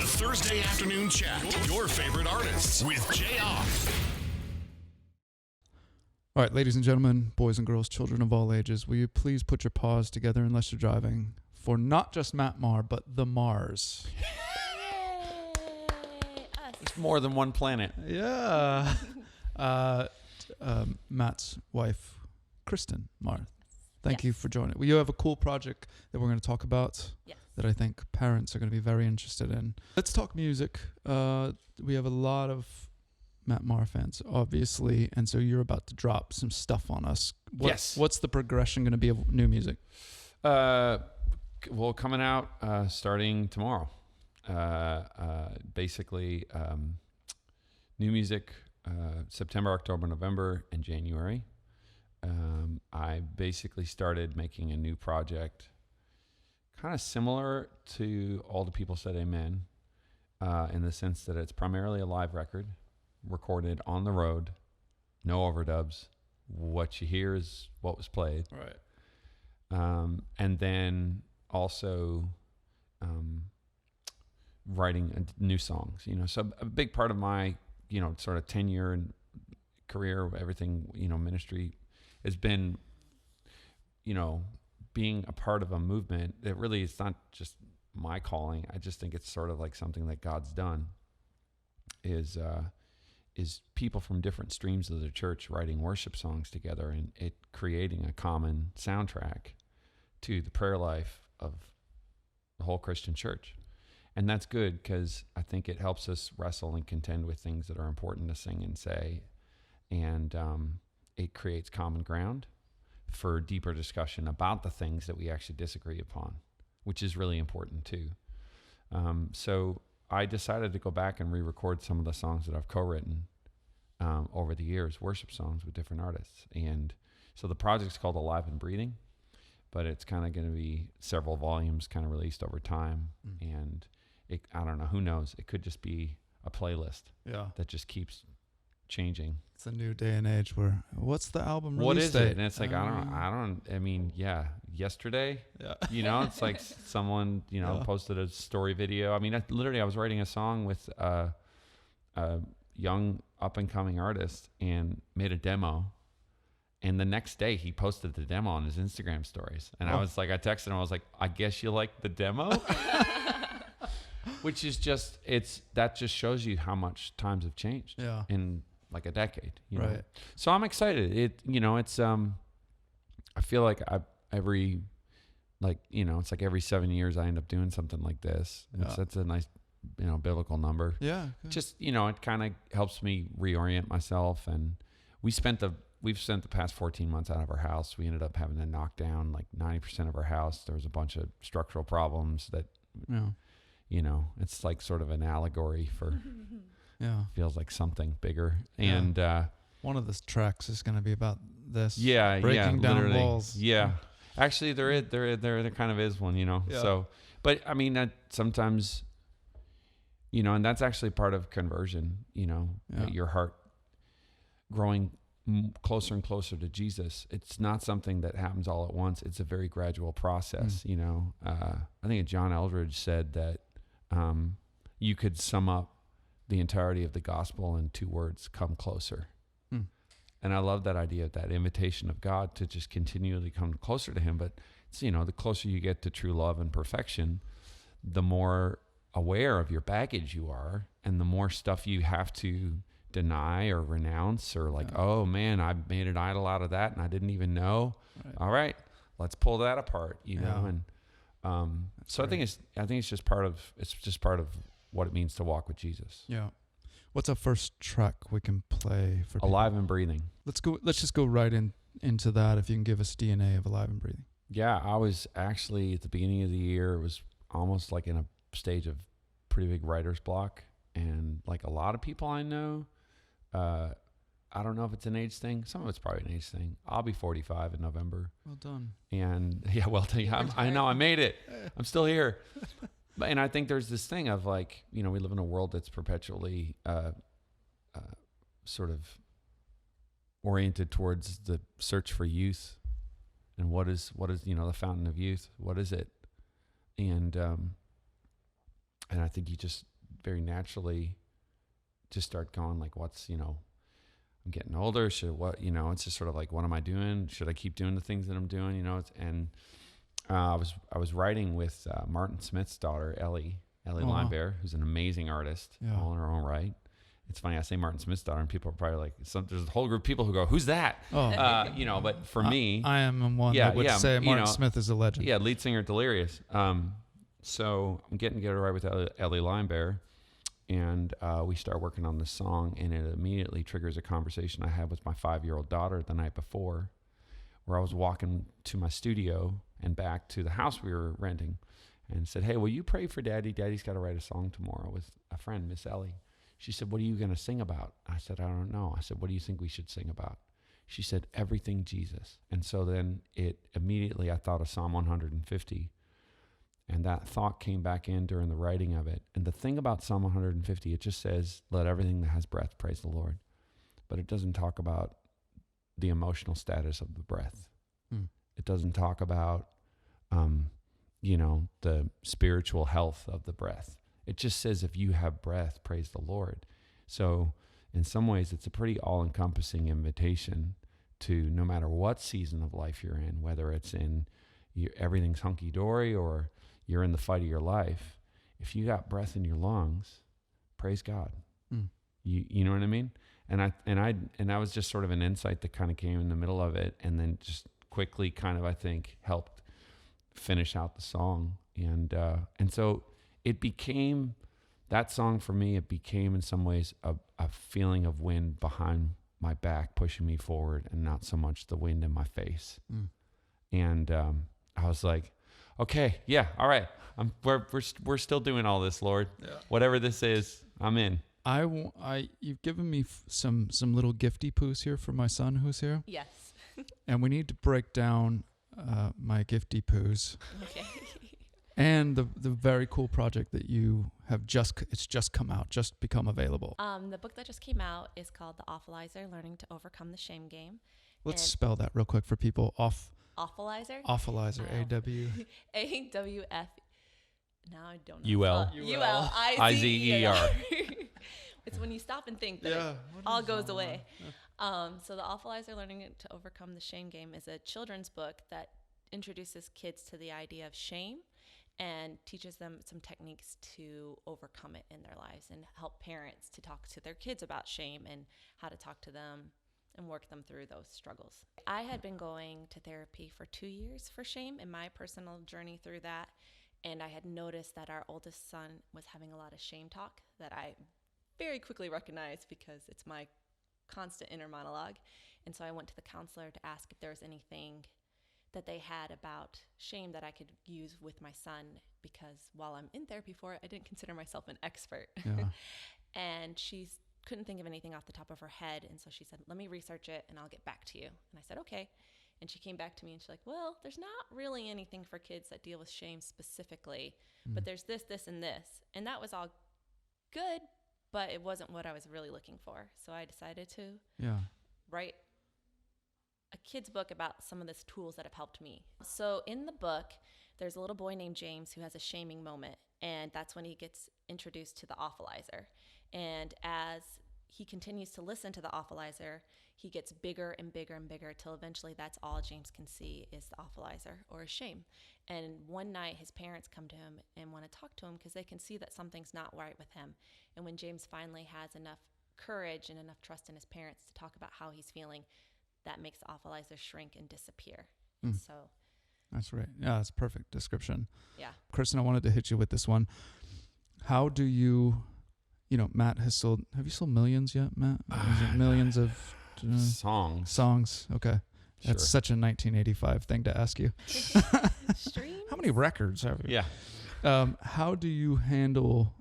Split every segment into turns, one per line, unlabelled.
the Thursday Afternoon Chat. Your favorite artists with Jayar.
All right, ladies and gentlemen, boys and girls, children of all ages, will you please put your paws together unless you're driving for not just Matt Maher, but the Mars.
It's more than one planet.
Yeah. Matt's wife, Kristen Maher. Thank you for joining. Well, you have a cool project that we're going to talk about that I think parents are going to be very interested in. Let's talk music. We have a lot of Matt Maher fans, obviously, and so you're about to drop some stuff on us. What's the progression going to be of new music?
Well, coming out starting tomorrow. Basically, new music September, October, November, and January. I basically started making a new project kind of similar to All the People Said Amen, in the sense that it's primarily a live record recorded on the road, no overdubs. What you hear is what was played.
Right.
And then also writing new songs, so a big part of my, sort of tenure and career, everything, ministry has been, being a part of a movement that really is not just my calling. I just think it's sort of like something that God's done is people from different streams of the church writing worship songs together and it creating a common soundtrack to the prayer life of the whole Christian church. And that's good because I think it helps us wrestle and contend with things that are important to sing and say. And it creates common ground for deeper discussion about the things that we actually disagree upon, which is really important too. So I decided to go back and re-record some of the songs that I've co-written over the years, worship songs with different artists. And so the project's called Alive and Breathing, but it's kind of going to be several volumes kind of released over time. And I don't know, who knows? It could just be a playlist that just keeps changing.
It's a new day and age where, what's the album release
What is
date?
it? And it's like, yesterday, it's like someone, posted a story video. I mean, I was writing a song with a young up and coming artist and made a demo. And the next day he posted the demo on his Instagram stories. And I was like, I texted him, I was like, I guess you like the demo? Which is that just shows you how much times have changed in like a decade,
Right.
So I'm excited. It's, I feel like every 7 years I end up doing something like this. That's a nice, biblical number.
Yeah. Good.
Just, it kind of helps me reorient myself. And we've spent the past 14 months out of our house. We ended up having to knock down like 90% of our house. There was a bunch of structural problems that, it's like sort of an allegory for, feels like something bigger. And
one of the tracks is going to be about this.
Breaking
down
literally.
walls.
Yeah. Actually, there kind of is one,
Yeah.
So, but I mean, that sometimes, and that's actually part of conversion, your heart growing closer and closer to Jesus. It's not something that happens all at once. It's a very gradual process. I think John Eldridge said that you could sum up the entirety of the gospel in 2 words: come closer. And I love that idea, that invitation of God to just continually come closer to him. But it's, the closer you get to true love and perfection, the more aware of your baggage you are, and the more stuff you have to deny or renounce, or like, oh man, I made an idol out of that and I didn't even know. Right. All right, let's pull that apart, And so great. I think it's just part of what it means to walk with Jesus.
Yeah. What's our first track we can play for people?
Alive and Breathing.
Let's just go right into that. If you can give us DNA of Alive and Breathing.
Yeah, I was actually at the beginning of the year, it was almost like in a stage of pretty big writer's block. And like a lot of people I know, I don't know if it's an age thing. Some of it's probably an age thing. I'll be 45 in November.
Well done.
And well done. I know, I made it. I'm still here. And I think there's this thing of like, we live in a world that's perpetually sort of oriented towards the search for youth. And what is the fountain of youth? What is it? And I think you just very naturally just start going like, what's, I'm getting older. It's just sort of like, what am I doing? Should I keep doing the things that I'm doing? I was writing with Martin Smith's daughter, Ellie Linebear, who's an amazing artist, all in her own right. It's funny, I say Martin Smith's daughter, and people are probably like, there's a whole group of people who go, who's that? But for me,
I am one that would say Martin Smith is a legend.
Yeah, lead singer Delirious. So I'm getting together right with Ellie Linebear, and we start working on this song, and it immediately triggers a conversation I had with my 5-year-old daughter the night before, where I was walking to my studio and back to the house we were renting, and said, hey, will you pray for Daddy? Daddy's got to write a song tomorrow with a friend, Miss Ellie. She said, what are you going to sing about? I said, I don't know. I said, what do you think we should sing about? She said, everything Jesus. And so then I thought of Psalm 150. And that thought came back in during the writing of it. And the thing about Psalm 150, it just says, let everything that has breath praise the Lord. But it doesn't talk about the emotional status of the breath. It doesn't talk about, the spiritual health of the breath. It just says, if you have breath, praise the Lord. So in some ways, it's a pretty all-encompassing invitation to, no matter what season of life you're in, whether it's in everything's hunky-dory or you're in the fight of your life, if you got breath in your lungs, praise God. You know what I mean? And that was just sort of an insight that kind of came in the middle of it, and then just quickly kind of, I think, helped finish out the song. And so it became, that song for me, it became in some ways a feeling of wind behind my back, pushing me forward, and not so much the wind in my face. And I was like, okay, yeah, all right. We're still doing all this, Lord. Yeah. Whatever this is, I'm in.
You've given me some little gifty poos here for my son who's here.
Yes.
And we need to break down my gifty poos. Okay. And the very cool project that you have it's just become available.
The book that just came out is called The Awfulizer, Learning to Overcome the Shame Game.
Let's spell that real quick for people.
Awfulizer?
Awfulizer, A-W.
A-W-F. Now I don't know.
U-L-I-Z-E-R.
It's when you stop and think that it all goes away. So The Awfulizer, Learning to Overcome the Shame Game is a children's book that introduces kids to the idea of shame and teaches them some techniques to overcome it in their lives, and help parents to talk to their kids about shame and how to talk to them and work them through those struggles. I had been going to therapy for 2 years for shame in my personal journey through that, and I had noticed that our oldest son was having a lot of shame talk that I very quickly recognized because it's my constant inner monologue. And so I went to the counselor to ask if there was anything that they had about shame that I could use with my son, because while I'm in therapy for it, I didn't consider myself an expert. Yeah. And she couldn't think of anything off the top of her head. And so she said, let me research it and I'll get back to you. And I said, okay. And she came back to me and she's like, well, there's not really anything for kids that deal with shame specifically, but there's this, this, and this. And that was all good, but it wasn't what I was really looking for. So I decided to write a kid's book about some of the tools that have helped me. So in the book, there's a little boy named James who has a shaming moment, and that's when he gets introduced to the Awfulizer. And as he continues to listen to the Awfulizer, he gets bigger and bigger and bigger till eventually that's all James can see is the Awfulizer, or shame. And one night his parents come to him and want to talk to him because they can see that something's not right with him. And when James finally has enough courage and enough trust in his parents to talk about how he's feeling, that makes the Awfulizer shrink and disappear. So
that's right. Yeah, that's a perfect description.
Yeah.
Kristen, I wanted to hit you with this one. How do you Matt has sold, have you sold millions yet, Matt? Is it millions of songs? Okay. That's such a 1985 thing to ask you. How many records have you?
Yeah.
How do you handle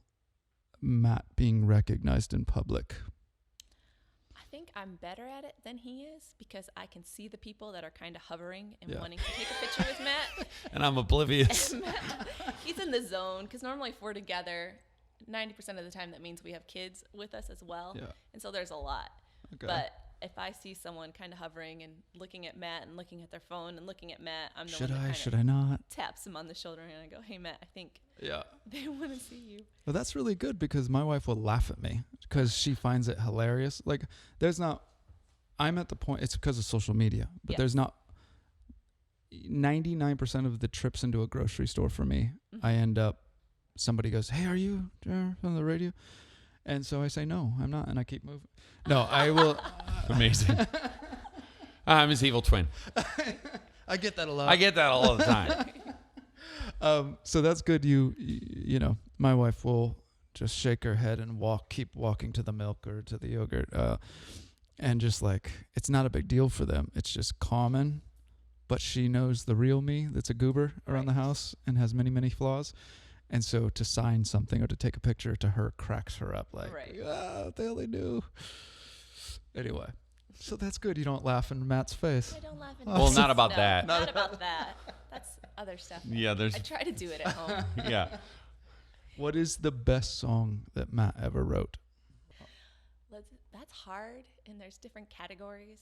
Matt being recognized in public?
I think I'm better at it than he is because I can see the people that are kind of hovering and wanting to take a picture with Matt.
And I'm oblivious.
And Matt, he's in the zone because normally if we're together, 90% of the time that means we have kids with us as well. Yeah. And so there's a lot. Okay. But if I see someone kind of hovering and looking at Matt and looking at their phone and looking at Matt, I'm the
Should
one that
I?
kinda
Should I not?
taps him on the shoulder and I go, hey, Matt, I think
Yeah.
they want to see you.
Well, that's really good because my wife will laugh at me because she finds it hilarious. Like, I'm at the point, it's because of social media, but there's not 99% of the trips into a grocery store for me. I end up, somebody goes, hey, are you Jayar from the radio? And so I say, no, I'm not. And I keep moving. No, I will.
Amazing. I'm his evil twin.
I get that a lot.
I get that all the time.
So that's good. You know, my wife will just shake her head and keep walking to the milk or to the yogurt. And just like, it's not a big deal for them. It's just common, but she knows the real me that's a goober around the house and has many, many flaws. And so to sign something or to take a picture to her cracks her up like, if they only knew. Anyway, so that's good. You don't laugh in Matt's face.
I don't laugh in
Well, not about that.
Not about that. That's other stuff.
Yeah,
I try to do it at home.
Yeah.
What is the best song that Matt ever wrote?
That's hard, and there's different categories.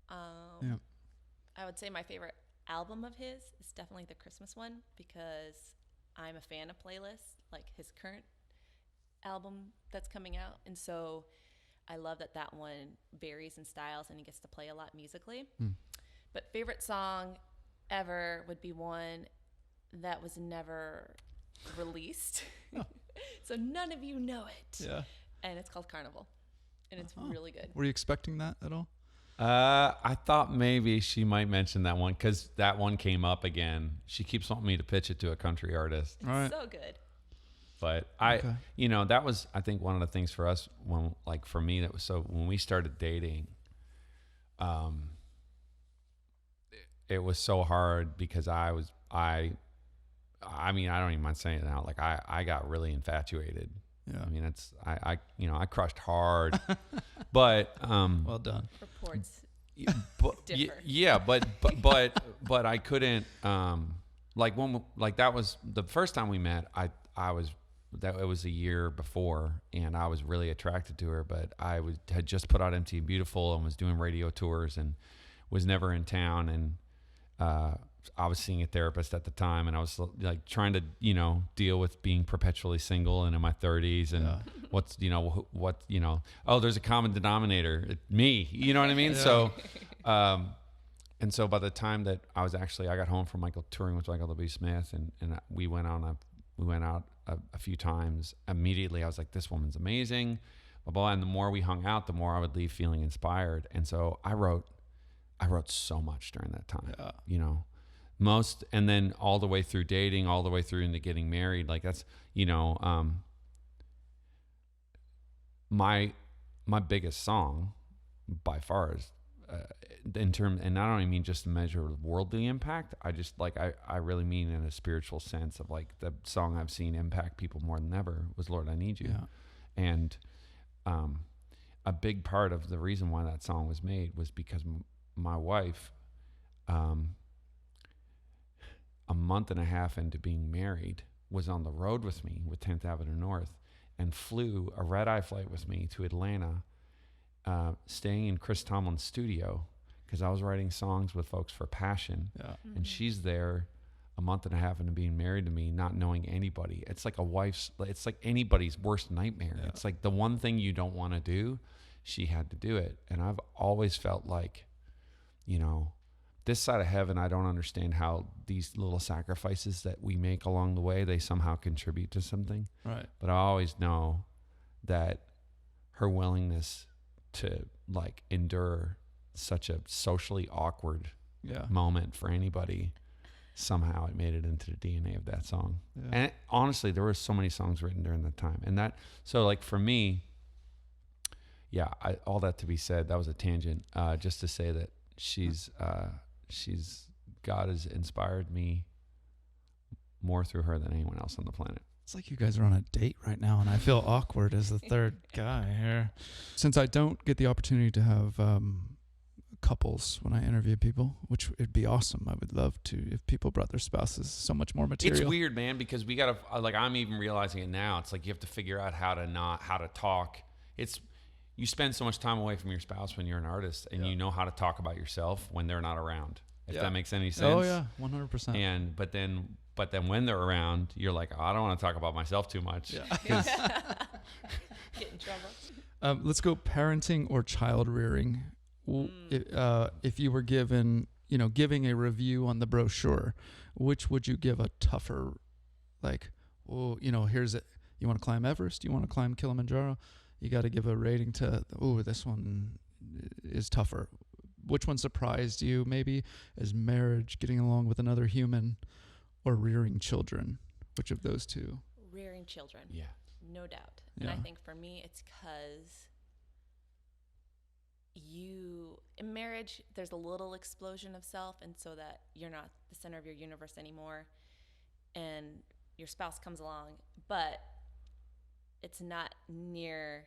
Yeah.
I would say my favorite album of his is definitely the Christmas one because I'm a fan of playlists, like his current album that's coming out. And so I love that one varies in styles and he gets to play a lot musically. But favorite song ever would be one that was never released. So none of you know it.
Yeah.
And it's called Carnival. And it's really good.
Were you expecting that at all?
I thought maybe she might mention that one because that one came up again. She keeps wanting me to pitch it to a country artist.
Right.
So good.
But that was, I think, one of the things for us when, like, for me, that was so when we started dating, it was so hard because I mean, I don't even mind saying it now. Like, I got really infatuated.
Yeah.
I mean, I crushed hard, but,
well done.
Reports.
Differ. Yeah, but I couldn't, that was the first time we met. It was a year before, and I was really attracted to her, but had just put out Empty and Beautiful and was doing radio tours and was never in town. And, I was seeing a therapist at the time, and I was like trying to, deal with being perpetually single and in my 30s and there's a common denominator, me, you know what I mean? Yeah. So, and so by the time that I got home from touring with Michael W. Smith and we went out a few times. Immediately I was like, this woman's amazing, blah, blah. And the more we hung out, the more I would leave feeling inspired. And so I wrote so much during that time, most, and then all the way through dating, all the way through into getting married. Like that's, my biggest song by far is, and I don't even mean just the measure of worldly impact. I just I really mean in a spiritual sense of like the song I've seen impact people more than ever was Lord, I Need You. Yeah. And, a big part of the reason why that song was made was because my wife, a month and a half into being married, was on the road with me with 10th Avenue North and flew a red-eye flight with me to Atlanta, staying in Chris Tomlin's studio because I was writing songs with folks for Passion. Yeah. Mm-hmm. And she's there a month and a half into being married to me, not knowing anybody. It's like it's like anybody's worst nightmare. Yeah. It's like the one thing you don't want to do, she had to do it. And I've always felt like, this side of heaven, I don't understand how these little sacrifices that we make along the way, they somehow contribute to something. Right. But I always know that her willingness to endure such a socially awkward moment for anybody, somehow it made it into the DNA of that song. Yeah. And honestly, there were so many songs written during that time. And for me, all that to be said, that was a tangent, just to say that God has inspired me more through her than anyone else on the planet.
It's like you guys are on a date right now, and I feel awkward as the third guy here. Since I don't get the opportunity to have couples when I interview people, which would be awesome. I would love to if people brought their spouses. So much more material.
It's weird, man, because we gotta I'm even realizing it now. It's like you have to figure out how to talk. you spend so much time away from your spouse when you're an artist, and you know how to talk about yourself when they're not around. If that makes any sense.
Oh yeah, 100%.
And but then when they're around, you're like, oh, I don't want to talk about myself too much.
Yeah.
Get in trouble.
Let's go parenting or child rearing. If you were giving a review on the brochure, which would you give a tougher, like, oh, here's it. You want to climb Everest? You want to climb Kilimanjaro? You got to give a rating to, this one is tougher. Which one surprised you maybe? Is marriage, getting along with another human, or rearing children? Which of those two?
Rearing children.
Yeah.
No doubt. And I think for me, it's because in marriage, there's a little explosion of self, and so that you're not the center of your universe anymore, and your spouse comes along, but it's not near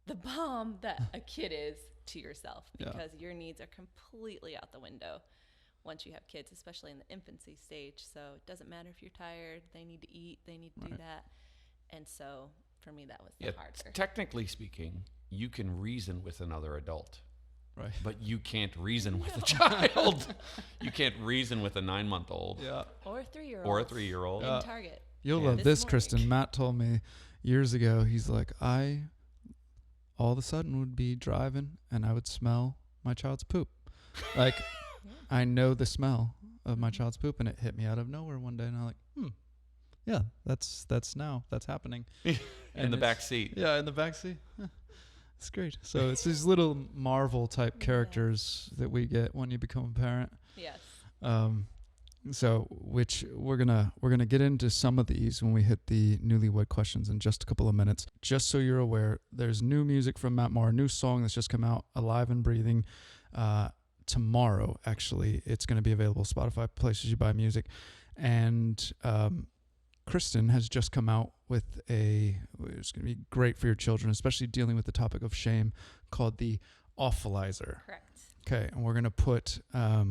the bomb that a kid is to yourself, because your needs are completely out the window once you have kids, especially in the infancy stage. So it doesn't matter if you're tired, they need to eat, they need to do that. And so for me, that was the harder.
Technically speaking, you can reason with another adult.
Right.
But you can't reason with a child. You can't reason with a 9-month-old.
Yeah. Or a 3-year-old.
Or a 3-year-old.
In Target.
You'll love this, Kristen. Matt told me years ago, he's like, I all of a sudden would be driving and I would smell my child's poop. Like, I know the smell of my child's poop, and it hit me out of nowhere one day, and I'm like, yeah, that's happening.
In the back seat.
Yeah, in the back seat. It's great. So it's these little Marvel type characters that we get when you become a parent.
Yes.
So which we're gonna get into some of these when we hit the Newlywed questions in just a couple of minutes. Just so you're aware, there's new music from Matt Maher, a new song that's just come out, Alive and Breathing. Tomorrow, actually, it's going to be available Spotify, places you buy music, and Kristen has just come out with it's going to be great for your children, especially dealing with the topic of shame, called the Awfulizer.
Correct.
Okay, and we're going to put a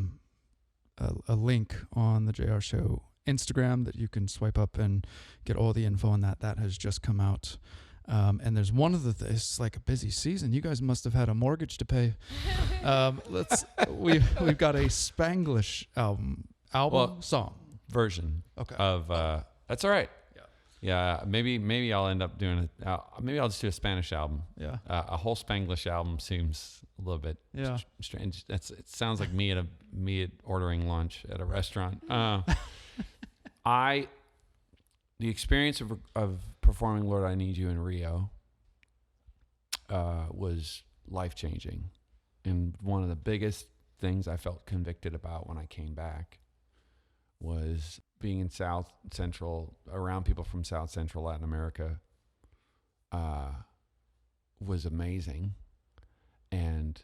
link on the Jayar Show Instagram that you can swipe up and get all the info on that. That has just come out. And there's one of it's like a busy season. You guys must have had a mortgage to pay. We've got a Spanglish album song
version of that's all right. Yeah, maybe I'll end up doing it. Maybe I'll just do a Spanish album. Yeah, a whole Spanglish album seems a little bit strange. It sounds like me ordering lunch at a restaurant. The experience of performing Lord, I Need You in Rio was life-changing. And one of the biggest things I felt convicted about when I came back was being in South Central, around people from South Central Latin America, was amazing. And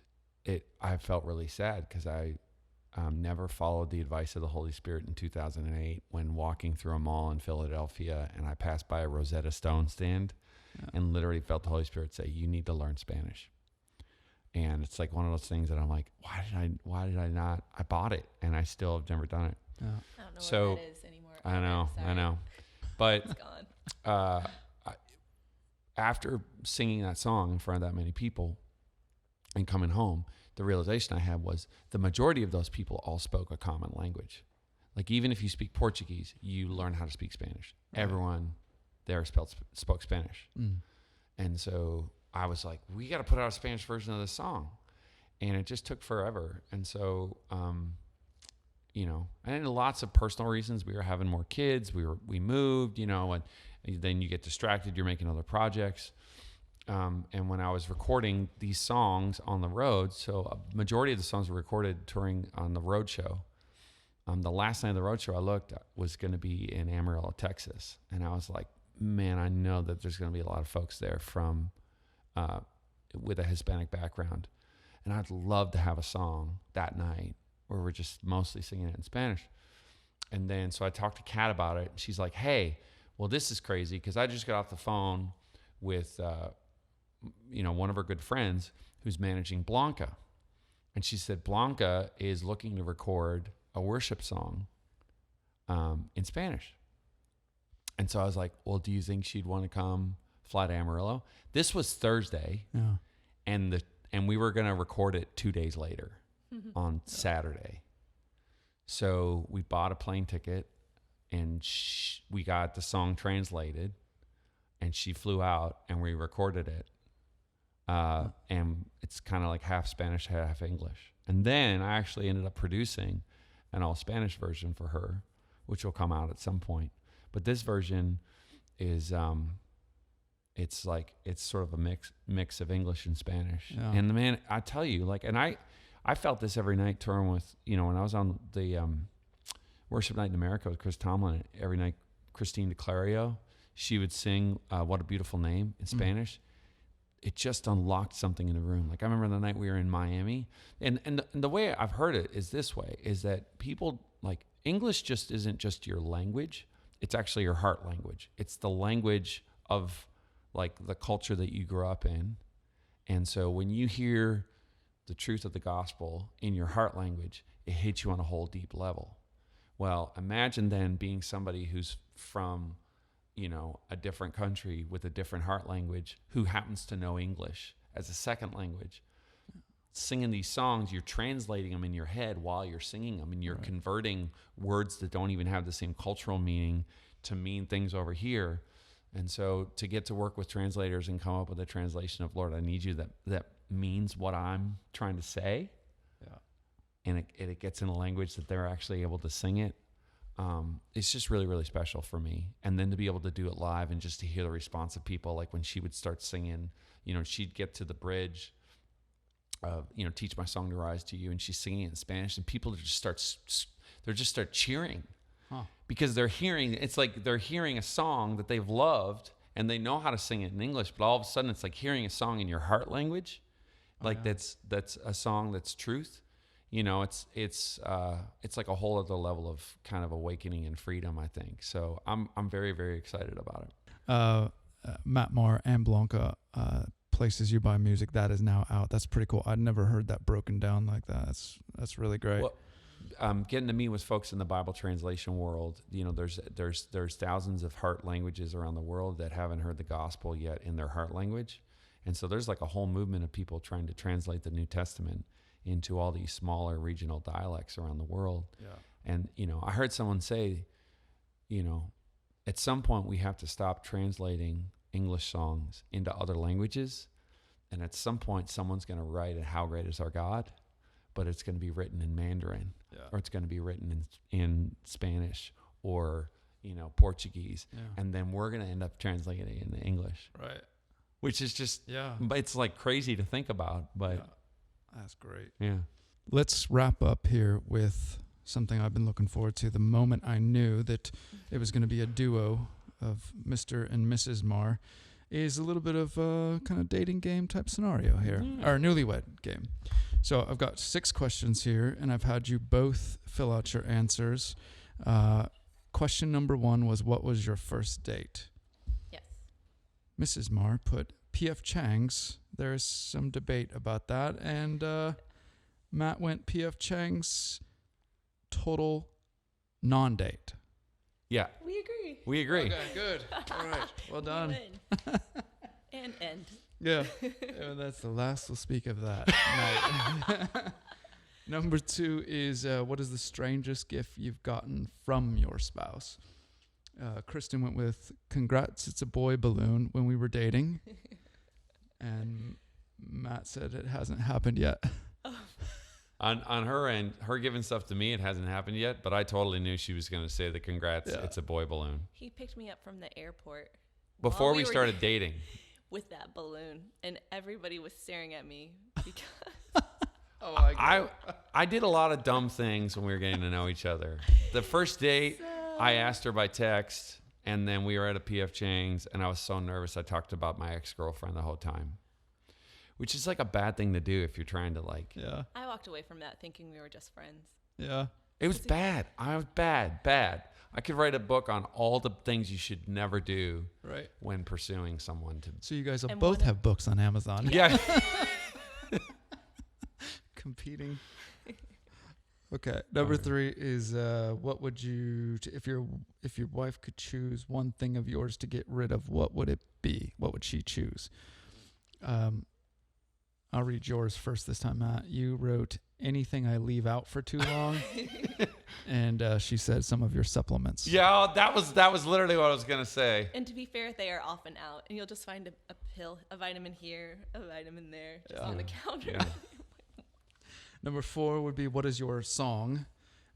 I felt really sad because I never followed the advice of the Holy Spirit in 2008 when walking through a mall in Philadelphia, and I passed by a Rosetta Stone stand and literally felt the Holy Spirit say, you need to learn Spanish. And it's like one of those things that I'm like, why did I not? I bought it and I still have never done it.
Yeah. I don't know what that is anymore.
I know. But
it's gone.
After singing that song in front of that many people and coming home, the realization I had was the majority of those people all spoke a common language. Like, even if you speak Portuguese, you learn how to speak Spanish. Right. Everyone there spoke Spanish. And so I was like, we got to put out a Spanish version of this song. And it just took forever. And so, and lots of personal reasons. We were having more kids. We moved, and then you get distracted. You're making other projects. And when I was recording these songs on the road, so a majority of the songs were recorded touring on the road show. The last night of the road show I looked was going to be in Amarillo, Texas. And I was like, man, I know that there's going to be a lot of folks there from with a Hispanic background. And I'd love to have a song that night where we're just mostly singing it in Spanish. And then, so I talked to Kat about it. She's like, hey, well, this is crazy because I just got off the phone with, one of her good friends who's managing Blanca. And she said, Blanca is looking to record a worship song in Spanish. And so I was like, well, do you think she'd want to come fly to Amarillo? This was Thursday. Yeah. and we were going to record it 2 days later on Saturday. So we bought a plane ticket, and we got the song translated, and she flew out, and we recorded it. And it's kind of like half Spanish, half English. And then I actually ended up producing an all Spanish version for her, which will come out at some point. But this version is, it's sort of a mix of English and Spanish. Yeah. And man, I tell you, like, and I felt this every night touring with, when I was on the Worship Night in America with Chris Tomlin, every night, Kristin DeClario, she would sing What a Beautiful Name in Spanish. It just unlocked something in the room. Like I remember the night we were in Miami, and the way I've heard it is this way, is that people, like, English just isn't just your language. It's actually your heart language. It's the language of, like, the culture that you grew up in. And so when you hear the truth of the gospel in your heart language, it hits you on a whole deep level. Well, imagine then being somebody who's from, a different country with a different heart language, who happens to know English as a second language. Singing these songs, you're translating them in your head while you're singing them, and you're converting words that don't even have the same cultural meaning to mean things over here. And so to get to work with translators and come up with a translation of Lord, I Need You that means what I'm trying to say, and it gets in a language that they're actually able to sing it, it's just really, really special for me. And then to be able to do it live and just to hear the response of people, like when she would start singing, she'd get to the bridge of, Teach My Song to Rise to You, and she's singing it in Spanish, and people just start cheering. Because they're hearing a song that they've loved, and they know how to sing it in English, but all of a sudden it's like hearing a song in your heart language, that's a song that's truth. It's like a whole other level of kind of awakening and freedom, I think. So I'm very, very excited about it.
Matt Maher and Blanca, Places You Buy Music, that is now out. That's pretty cool. I'd never heard that broken down like that. That's really great.
Well, getting to meet with folks in the Bible translation world, there's thousands of heart languages around the world that haven't heard the gospel yet in their heart language. And so there's like a whole movement of people trying to translate the New Testament into all these smaller regional dialects around the world. Yeah. And, I heard someone say, at some point we have to stop translating English songs into other languages. And at some point someone's going to write How Great Is Our God, but it's going to be written in Mandarin, or it's going to be written in Spanish or, Portuguese. Yeah. And then we're going to end up translating it into English.
Right.
Which is just, it's like crazy to think about, but.
Yeah. That's great.
Yeah.
Let's wrap up here with something I've been looking forward to. The moment I knew that it was going to be a duo of Mr. and Mrs. Maher is a little bit of a kind of dating game type scenario here, or Newlywed game. So I've got 6 questions here, and I've had you both fill out your answers. Question number 1 was, what was your first date?
Yes.
Mrs. Maher put P.F. Chang's. There's some debate about that. And Matt went P.F. Chang's total non-date.
Yeah.
We agree.
Okay, good. All right. Well done.
And end.
Yeah. And that's the last we'll speak of that night. Number 2 is, what is the strangest gift you've gotten from your spouse? Kristen went with, congrats, it's a boy balloon when we were dating. And Matt said it hasn't happened yet.
On her end, her giving stuff to me, it hasn't happened yet, but I totally knew she was going to say the congrats, it's a boy balloon.
He picked me up from the airport.
Before we started dating. With
that balloon. And everybody was staring at me because...
I did a lot of dumb things when we were getting to know each other. The first date, I asked her by text, and then we were at a P.F. Chang's, and I was so nervous I talked about my ex-girlfriend the whole time, which is like a bad thing to do if you're trying to like...
Yeah.
I walked away from that thinking we were just friends.
Yeah.
It was bad. I was bad. I could write a book on all the things you should never do when pursuing someone.
So you guys will both have books on Amazon.
Yeah.
Competing. Okay. Number 3 is, what would you, if your wife could choose one thing of yours to get rid of, what would it be? What would she choose? I'll read yours first this time, Matt. You wrote anything I leave out for too long, and she said some of your supplements.
Yeah, that was literally what I was gonna say.
And to be fair, they are often out, and you'll just find a pill, a vitamin here, a vitamin there, just on the counter.
Yeah.
Number 4 would be, what is your song?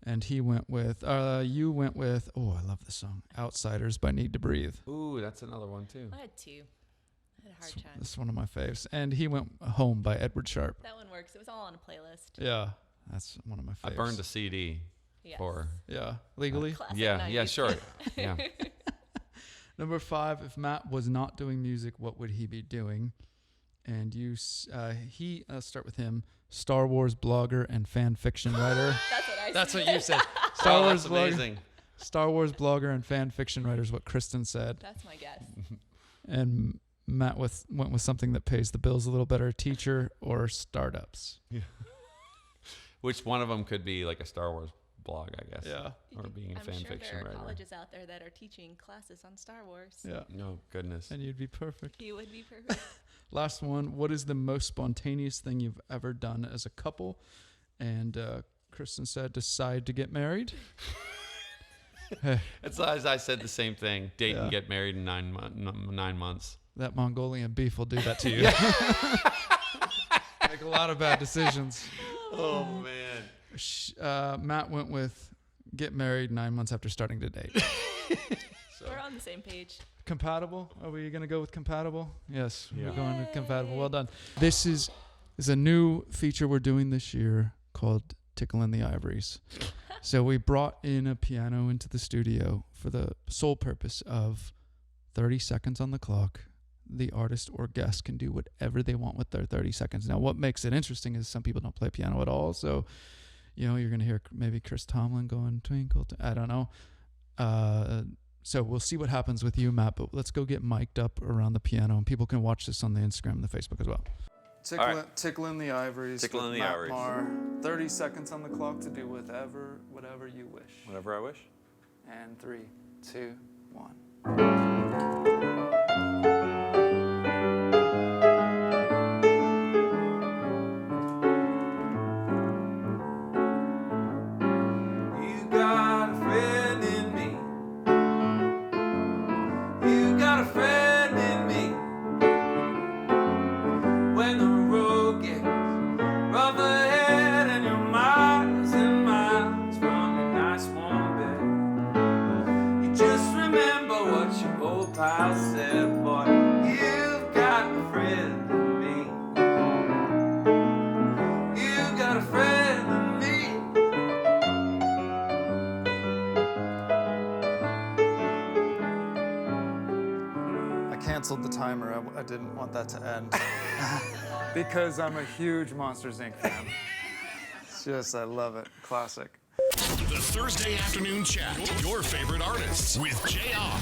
And he went with, you went with, oh, I love this song, Outsiders by Need to Breathe.
Ooh, that's another one too.
I had 2. I had a hard time.
This is one of my faves. And he went Home by Edward Sharpe.
That one works. It was all on a playlist.
Yeah, that's one of my faves.
I burned a CD
Yes.
for.
Yeah, legally.
Classic
Yeah,
90s.
sure. Yeah.
Number 5, if Matt was not doing music, what would he be doing? And let's start with him, Star Wars blogger and fan fiction writer.
That's what I said.
That's what you said.
That's amazing.
Star Wars blogger and fan fiction writer is what Kristen said.
That's my guess.
And Matt went with something that pays the bills a little better, teacher or startups.
Which one of them could be like a Star Wars blog, I guess.
Yeah.
Or being a
I'm
fan
sure
fiction
there are
writer.
colleges out there that are teaching classes on Star Wars.
Yeah.
No, goodness.
And you'd be perfect.
You would be perfect.
Last one, what is the most spontaneous thing you've ever done as a couple? And Kristen said, decide to get married.
It's as I said the same thing. Date and
Yeah.
get married in 9 months.
That Mongolian beef will do that to you. Make a lot of bad decisions.
Oh man.
Matt went with get married 9 months after starting to date.
We're on the same page.
Compatible? Are we going to go with compatible? Yes,
Yeah.
we're going with compatible. Well done. This is a new feature we're doing this year called Tickling the Ivories. So we brought in a piano into the studio for the sole purpose of 30 seconds on the clock. The artist or guest can do whatever they want with their 30 seconds. Now, what makes it interesting is some people don't play piano at all. So, you're going to hear maybe Chris Tomlin going, twinkle, I don't know. So we'll see what happens with you, Matt, but let's go get mic'd up around the piano, and people can watch this on the Instagram and the Facebook as well. Tickling the Ivories.
Tickling the
Matt
Ivories.
Maher. 30 seconds on the clock to do whatever you wish.
Whatever I wish.
And 3, 2, 1.
You got a friend in me. You got a friend in me. When the road gets rough ahead and you're miles and miles from your nice warm bed, you just remember what your old pal said, boy. You've got a friend in me. You got a friend in me.
I canceled the timer. I didn't want that to end because I'm a huge Monsters, Inc. fan. It's just, I love it. Classic.
The Thursday Afternoon Chat. Your favorite artists with Jayar.